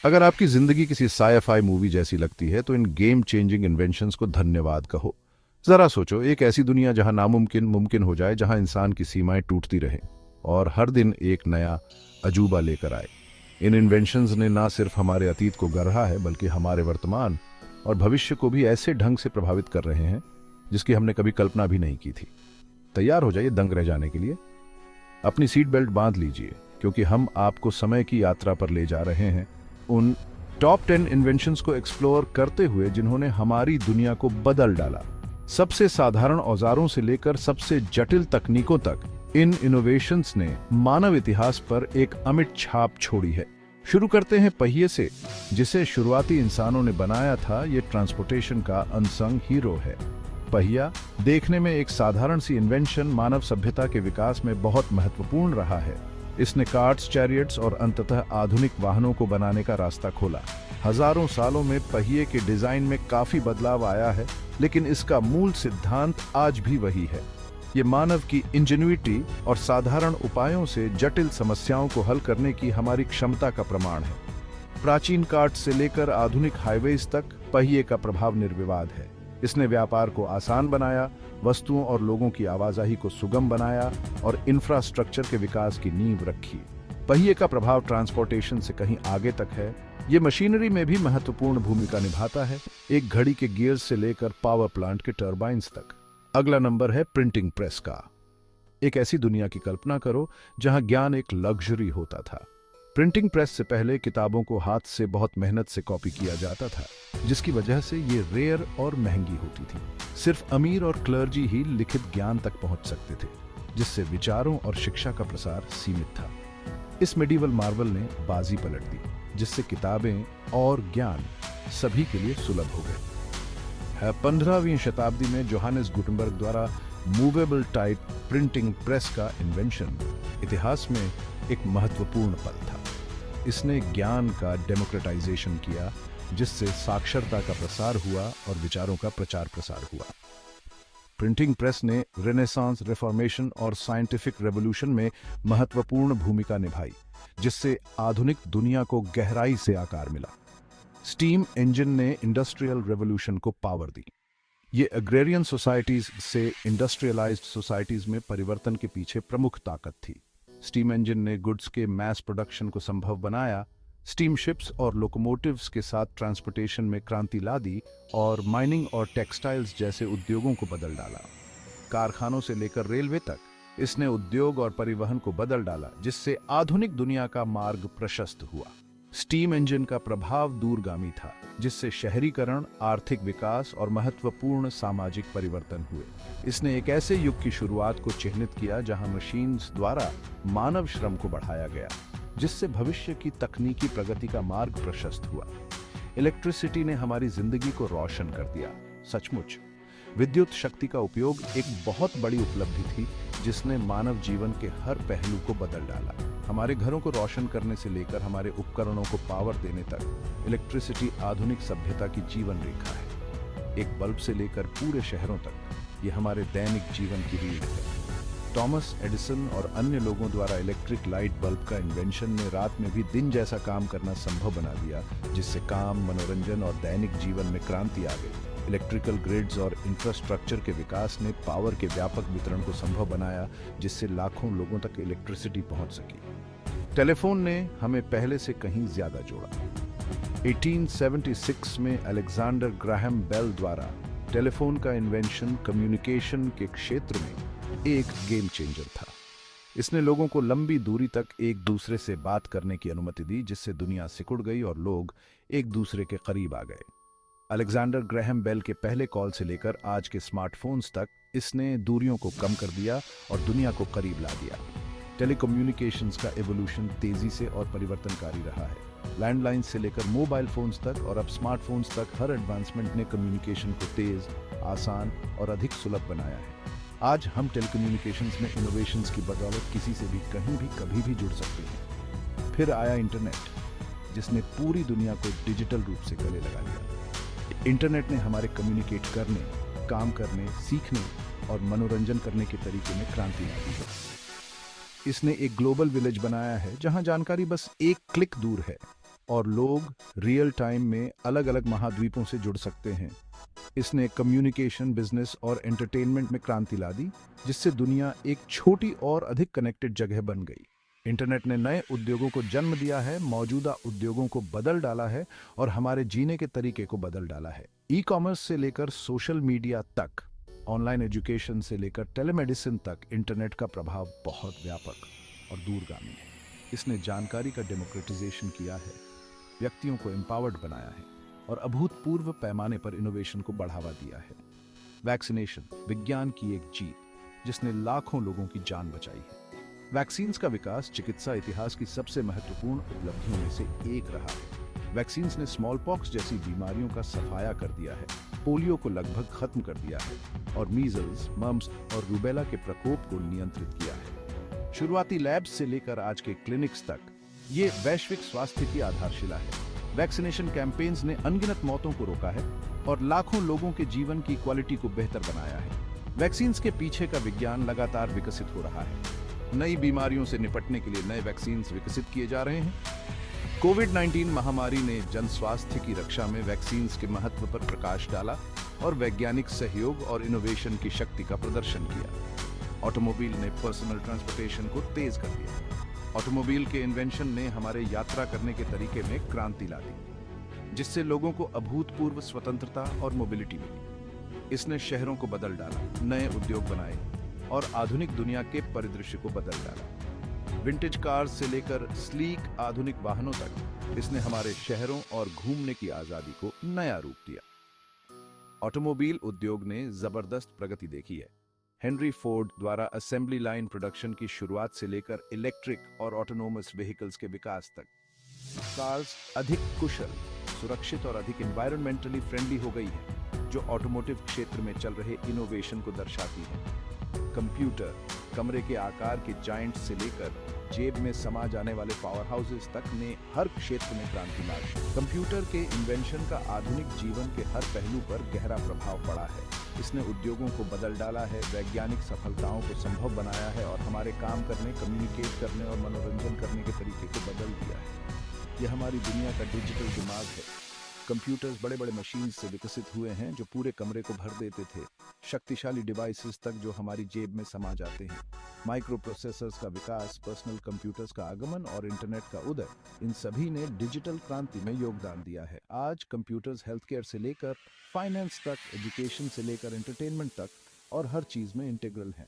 अगर आपकी जिंदगी किसी साई-फाई मूवी जैसी लगती है तो इन गेम चेंजिंग इन्वेंशंस को धन्यवाद कहो। जरा सोचो, एक ऐसी दुनिया जहां नामुमकिन मुमकिन हो जाए, जहां इंसान की सीमाएं टूटती रहें और हर दिन एक नया अजूबा लेकर आए। इन इन्वेंशंस ने ना सिर्फ हमारे अतीत को गढ़ा है, बल्कि हमारे वर्तमान और भविष्य को भी ऐसे ढंग से प्रभावित कर रहे हैं जिसकी हमने कभी कल्पना भी नहीं की थी। तैयार हो जाइए दंग रह जाने के लिए। अपनी सीट बेल्ट बांध लीजिए, क्योंकि हम आपको समय की यात्रा पर ले जा रहे हैं, उन टॉप 10 इन्वेंशंस को एक्सप्लोर करते हुए जिन्होंने हमारी दुनिया को बदल डाला। सबसे साधारण औजारों से लेकर सबसे जटिल तकनीकों तक, इन इनोवेशंस ने मानव इतिहास पर एक अमिट छाप छोड़ी है। शुरू करते हैं पहिए से, जिसे शुरुआती इंसानों ने बनाया था। ये ट्रांसपोर्टेशन का अनसंग हीरो है। पहिया देखने में एक साधारण सी इन्वेंशन मानव सभ्यता के विकास में बहुत महत्वपूर्ण रहा है। इसने कार्ट्स, चैरियट्स और अंततः आधुनिक वाहनों को बनाने का रास्ता खोला। हजारों सालों में पहिए के डिजाइन में काफी बदलाव आया है, लेकिन इसका मूल सिद्धांत आज भी वही है। ये मानव की इंजेन्युइटी और साधारण उपायों से जटिल समस्याओं को हल करने की हमारी क्षमता का प्रमाण है। प्राचीन कार्ट से लेकर आधुनिक हाईवेज तक पहिए का प्रभाव निर्विवाद है। इसने व्यापार को आसान बनाया, वस्तुओं और लोगों की आवाजाही को सुगम बनाया और इंफ्रास्ट्रक्चर के विकास की नींव रखी। पहिए का प्रभाव ट्रांसपोर्टेशन से कहीं आगे तक है। ये मशीनरी में भी महत्वपूर्ण भूमिका निभाता है, एक घड़ी के गियर्स से लेकर पावर प्लांट के टर्बाइंस तक। अगला नंबर है प्रिंटिंग प्रेस का। एक ऐसी दुनिया की कल्पना करो जहां ज्ञान एक लग्जरी होता था। प्रिंटिंग प्रेस से पहले किताबों को हाथ से बहुत मेहनत से कॉपी किया जाता था, जिसकी वजह से ये रेयर और महंगी होती थी। सिर्फ अमीर और क्लर्जी ही लिखित ज्ञान तक पहुंच सकते थे, जिससे विचारों और शिक्षा का प्रसार सीमित था। इस मेडिवल मार्वल ने बाजी पलट दी, जिससे किताबें और ज्ञान सभी के लिए सुलभ हो गए। 15वीं शताब्दी में जोहानेस गुटेनबर्ग द्वारा मूवेबल टाइप प्रिंटिंग प्रेस का इन्वेंशन इतिहास में एक महत्वपूर्ण पल था। इसने ज्ञान का डेमोक्रेटाइजेशन किया, जिससे साक्षरता का प्रसार हुआ और विचारों का प्रचार प्रसार हुआ। प्रिंटिंग प्रेस ने रेनेसांस, रिफॉर्मेशन और साइंटिफिक रेवोल्यूशन में महत्वपूर्ण भूमिका निभाई, जिससे आधुनिक दुनिया को गहराई से आकार मिला। स्टीम इंजन ने इंडस्ट्रियल रेवोल्यूशन को पावर दी। ये एग्रेरियन सोसाइटीज से इंडस्ट्रियलाइज्ड सोसाइटीज में परिवर्तन के पीछे प्रमुख ताकत थी। स्टीम इंजन ने गुड्स के मैस प्रोडक्शन को संभव बनाया, स्टीम शिप्स और लोकोमोटिव्स के साथ ट्रांसपोर्टेशन में क्रांति ला दी और माइनिंग और टेक्सटाइल्स जैसे उद्योगों को बदल डाला। कारखानों से लेकर रेलवे तक, इसने उद्योग और परिवहन को बदल डाला, जिससे आधुनिक दुनिया का मार्ग प्रशस्त हुआ। स्टीम इंजन का प्रभाव दूरगामी था, जिससे शहरीकरण, आर्थिक विकास और महत्वपूर्ण सामाजिक परिवर्तन हुए। इसने एक ऐसे युग की शुरुआत को चिह्नित किया जहां मशीन्स द्वारा मानव श्रम को बढ़ाया गया, जिससे भविष्य की तकनीकी प्रगति का मार्ग प्रशस्त हुआ। इलेक्ट्रिसिटी ने हमारी जिंदगी को रोशन कर दिया। सचमुच विद्युत शक्ति का उपयोग एक बहुत बड़ी उपलब्धि थी, जिसने मानव जीवन के हर पहलू को बदल डाला। हमारे घरों को रोशन करने से लेकर हमारे उपकरणों को पावर देने तक, इलेक्ट्रिसिटी आधुनिक सभ्यता की जीवन रेखा है। एक बल्ब से लेकर पूरे शहरों तक, ये हमारे दैनिक जीवन की रीढ़ है। थॉमस एडिसन और अन्य लोगों द्वारा इलेक्ट्रिक लाइट बल्ब का इन्वेंशन ने रात में भी दिन जैसा काम करना संभव बना दिया, जिससे काम, मनोरंजन और दैनिक जीवन में क्रांति आ गई। इलेक्ट्रिकल ग्रिड्स और इंफ्रास्ट्रक्चर के विकास ने पावर के व्यापक वितरण को संभव बनाया, जिससे लाखों लोगों तक इलेक्ट्रिसिटी पहुंच सकी। टेलीफोन ने हमें पहले से कहीं ज्यादा जोड़ा। 1876 में अलेक्जेंडर ग्राहम बेल द्वारा टेलीफोन का इन्वेंशन कम्युनिकेशन के क्षेत्र में एक गेम चेंजर था। इसने लोगों को लंबी दूरी तक एक दूसरे से बात करने की अनुमति दी, जिससे दुनिया सिकुड़ गई और लोग एक दूसरे के करीब आ गए। अलेक्जेंडर ग्राहम बेल के पहले कॉल से लेकर आज के स्मार्टफोन्स तक, इसने दूरियों को कम कर दिया और दुनिया को करीब ला दिया। टेलीकम्युनिकेशंस का एवोल्यूशन तेजी से और परिवर्तनकारी रहा है। लैंडलाइंस से लेकर मोबाइल फोन्स तक और अब स्मार्टफोन्स तक, हर एडवांसमेंट ने कम्युनिकेशन को तेज, आसान और अधिक सुलभ बनाया है। आज हम टेलीकम्युनिकेशंस में इनोवेशंस की बदौलत किसी से भी कहीं भी कभी भी जुड़ सकते हैं। फिर आया इंटरनेट, जिसने पूरी दुनिया को डिजिटल रूप से गले लगा लिया। इंटरनेट ने हमारे कम्युनिकेट करने, काम करने, सीखने और मनोरंजन करने के तरीके में क्रांति ला दी है। इसने एक ग्लोबल विलेज बनाया है, जहां जानकारी बस एक क्लिक दूर है। और लोग रियल टाइम में अलग अलग महाद्वीपों से जुड़ सकते हैं। इसने कम्युनिकेशन, बिजनेस और एंटरटेनमेंट में क्रांति ला दी, जिससे दुनिया एक छोटी और अधिक कनेक्टेड जगह बन गई। इंटरनेट ने नए उद्योगों को जन्म दिया है, मौजूदा उद्योगों को बदल डाला है और हमारे जीने के तरीके को बदल डाला है। ई कॉमर्स से लेकर सोशल मीडिया तक, ऑनलाइन एजुकेशन से लेकर टेलीमेडिसिन तक, इंटरनेट का प्रभाव बहुत व्यापक और दूरगामी है। इसने जानकारी का डेमोक्रेटाइजेशन किया है, व्यक्तियों को एम्पावर्ड बनाया है और अभूतपूर्व पैमाने पर इनोवेशन को बढ़ावा दिया है। वैक्सीनेशन, विज्ञान की एक जीत जिसने लाखों लोगों की जान बचाई है। वैक्सीन्स का विकास चिकित्सा इतिहास की सबसे महत्वपूर्ण उपलब्धियों में से एक रहा है। वैक्सीन्स ने स्मॉल पॉक्स जैसी बीमारियों का सफाया कर दिया है, पोलियो को लगभग खत्म कर दिया है और मीजल्स, मम्प्स और रूबेला के प्रकोप को नियंत्रित किया है। शुरुआती लैब्स से लेकर आज के क्लिनिक्स तक ये वैश्विक स्वास्थ्य की आधारशिला है। वैक्सीनेशन कैंपेन्स ने अनगिनत मौतों को रोका है और लाखों लोगों के जीवन की क्वालिटी को बेहतर बनाया है। वैक्सीन्स के पीछे का विज्ञान लगातार विकसित हो रहा है। नई बीमारियों से निपटने के लिए नए वैक्सीन्स विकसित किए जा रहे हैं। कोविड-19 महामारी ने जन स्वास्थ्य की रक्षा में वैक्सीन्स के महत्व पर प्रकाश डाला और वैज्ञानिक सहयोग और इनोवेशन की शक्ति का प्रदर्शन किया। ऑटोमोबाइल ने पर्सनल ट्रांसपोर्टेशन को तेज कर दिया। ऑटोमोबाइल के इन्वेंशन ने हमारे यात्रा करने के तरीके में क्रांति ला दी, जिससे लोगों को अभूतपूर्व स्वतंत्रता और मोबिलिटी मिली। इसने शहरों को बदल डाला, नए उद्योग बनाए और आधुनिक दुनिया के परिदृश्य को बदल डाला। विंटेज कार्स से लेकर स्लीक आधुनिक वाहनों तक इसने हमारे शहरों और घूमने की आजादी को नया रूप दिया। ऑटोमोबाइल उद्योग ने जबरदस्त प्रगति देखी है। हेनरी फोर्ड द्वारा असेंबली लाइन प्रोडक्शन की शुरुआत से लेकर इलेक्ट्रिक और ऑटोनोमस व्हीकल्स के विकास तक, कार्स अधिक कुशल, सुरक्षित और अधिक एनवायरमेंटली फ्रेंडली हो गई है, जो ऑटोमोटिव क्षेत्र में चल रहे इनोवेशन को दर्शाती है। कंप्यूटर, कमरे के आकार के जायंट से लेकर जेब में समा जाने वाले पावर हाउसेस तक ने हर क्षेत्र में क्रांति लाई। कंप्यूटर के इन्वेंशन का आधुनिक जीवन के हर पहलू पर गहरा प्रभाव पड़ा है। इसने उद्योगों को बदल डाला है, वैज्ञानिक सफलताओं को संभव बनाया है और हमारे काम करने, कम्युनिकेट करने और मनोरंजन करने के तरीके को बदल दिया है। यह हमारी दुनिया का डिजिटल दिमाग है। कंप्यूटर्स बड़े बड़े मशीन से विकसित हुए हैं जो पूरे कमरे को भर देते थे, शक्तिशाली डिवाइसेस तक जो हमारी जेब में समा जाते हैं। माइक्रो प्रोसेसर्स का विकास, पर्सनल कंप्यूटर्स का आगमन और इंटरनेट का उदय, इन सभी ने डिजिटल क्रांति में योगदान दिया है। आज कंप्यूटर्स हेल्थ केयर से लेकर फाइनेंस तक, एजुकेशन से लेकर एंटरटेनमेंट तक और हर चीज में इंटीग्रल हैं।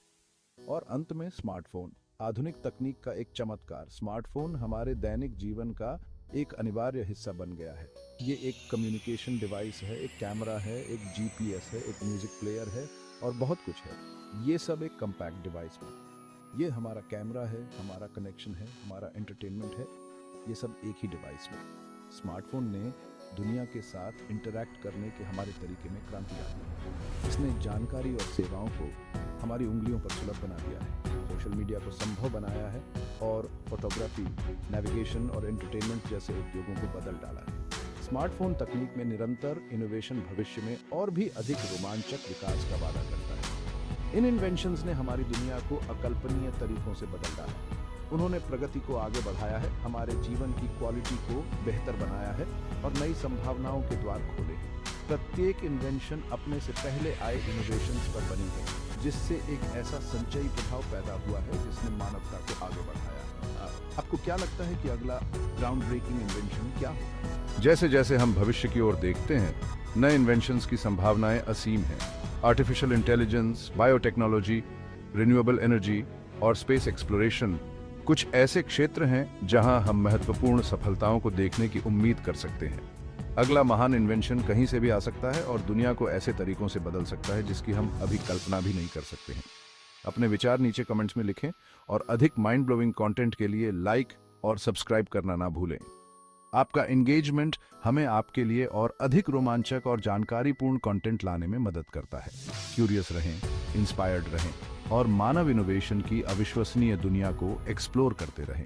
और अंत में स्मार्टफोन, आधुनिक तकनीक का एक चमत्कार। स्मार्टफोन हमारे दैनिक जीवन का एक अनिवार्य हिस्सा बन गया है। ये एक कम्युनिकेशन डिवाइस है, एक कैमरा है, एक जीपीएस है, एक म्यूजिक प्लेयर है और बहुत कुछ है। ये सब एक कम्पैक्ट डिवाइस में। ये हमारा कैमरा है, हमारा कनेक्शन है, हमारा एंटरटेनमेंट है, ये सब एक ही डिवाइस में। स्मार्टफोन ने दुनिया के साथ इंटरैक्ट करने के हमारे तरीके में क्रांति ला दी। इसने जानकारी और सेवाओं को हमारी उंगलियों पर सुलभ बना दिया है, सोशल मीडिया को संभव बनाया है और फोटोग्राफी, नेविगेशन और एंटरटेनमेंट जैसे उद्योगों को बदल डाला है। स्मार्टफोन तकनीक में निरंतर इनोवेशन भविष्य में और भी अधिक रोमांचक विकास का वादा करता है। इन इन्वेंशंस ने हमारी दुनिया को अकल्पनीय तरीकों से बदल डाला। उन्होंने प्रगति को आगे बढ़ाया है, हमारे जीवन की क्वालिटी को बेहतर बनाया है और नई संभावनाओं के द्वार खोले हैं। प्रत्येक इन्वेंशन अपने से पहले आए इनोवेशंस पर बनी है, जिससे एक ऐसा संचयी प्रभाव पैदा हुआ है जिसने मानवता को आगे बढ़ाया है। आपको क्या लगता है कि अगला ग्राउंड ब्रेकिंग इन्वेंशन क्या होगा? जैसे जैसे हम भविष्य की ओर देखते हैं, नए इन्वेंशंस की संभावनाएं असीम हैं। Artificial intelligence, biotechnology, renewable energy और स्पेस एक्सप्लोरेशन कुछ ऐसे क्षेत्र हैं जहां हम महत्वपूर्ण सफलताओं को देखने की उम्मीद कर सकते हैं। अगला महान इन्वेंशन कहीं से भी आ सकता है और दुनिया को ऐसे तरीकों से बदल सकता है जिसकी हम अभी कल्पना भी नहीं कर सकते हैं। अपने विचार नीचे कमेंट्स में लिखें और अधिक माइंड ब्लोइंग कंटेंट के लिए लाइक और सब्सक्राइब करना ना भूलें। आपका एंगेजमेंट हमें आपके लिए और अधिक रोमांचक और जानकारीपूर्ण कंटेंट लाने में मदद करता है। क्यूरियस रहें, इंस्पायर्ड रहें और मानव इनोवेशन की अविश्वसनीय दुनिया को एक्सप्लोर करते रहें।